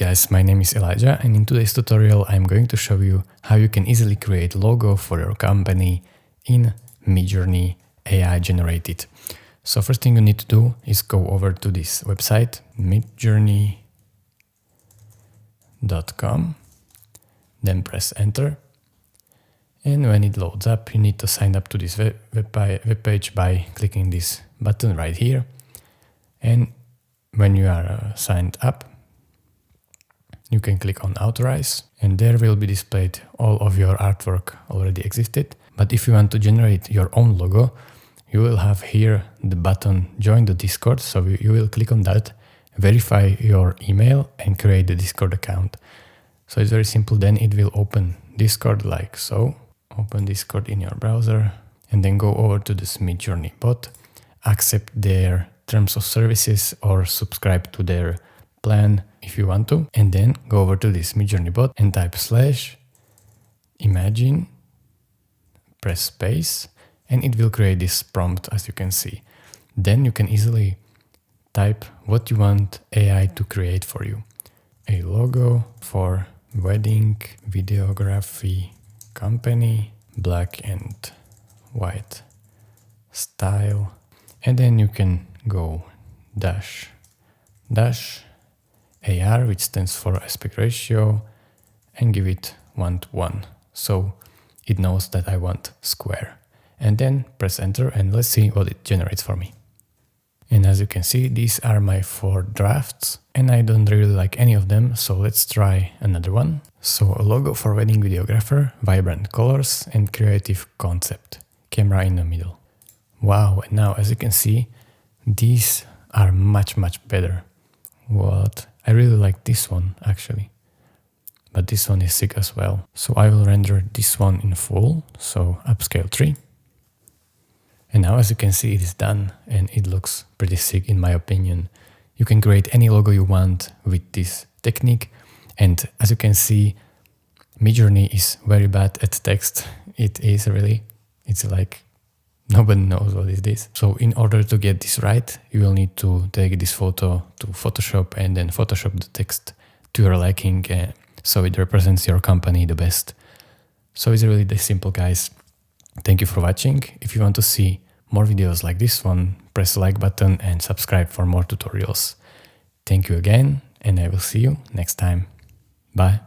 guys, my name is Elijah, and in today's tutorial I'm going to show you how you can easily create logo for your company in Midjourney AI generated. So first thing you need to do is go over to this website, midjourney.com, then press enter. And when it loads up, you need to sign up to this web page by clicking this button right here. And when you are signed up, you can click on authorize, and there will be displayed all of your artwork already existed. But if you want to generate your own logo, you will have here the button join the Discord. So you will click on that, verify your email and create the Discord account. So it's very simple. Then it will open Discord like so. Open Discord in your browser and then go over to this Midjourney bot, accept their terms of services or subscribe to their plan if you want to, and then go over to this Midjourney bot and type /imagine, press space, and it will create this prompt as you can see. Then you can easily type what you want AI to create for you. A logo for wedding videography company, black and white style, and then you can go dash AR, which stands for aspect ratio, and give it 1:1. So it knows that I want square. And then press enter and let's see what it generates for me. And as you can see, these are my 4 drafts and I don't really like any of them. So let's try another one. So a logo for wedding videographer, vibrant colors and creative concept, camera in the middle. Wow. And now as you can see, these are much better. What? I really like this one actually, but this one is sick as well. So I will render this one in full. So upscale 3. And now as you can see, it is done and it looks pretty sick in my opinion. You can create any logo you want with this technique. And as you can see, Midjourney is very bad at text. It is really, it's like nobody knows what is this. So in order to get this right, you will need to take this photo to Photoshop and then Photoshop the text to your liking so it represents your company the best. So it's really this simple, guys. Thank you for watching. If you want to see more videos like this one, press the like button and subscribe for more tutorials. Thank you again, and I will see you next time. Bye.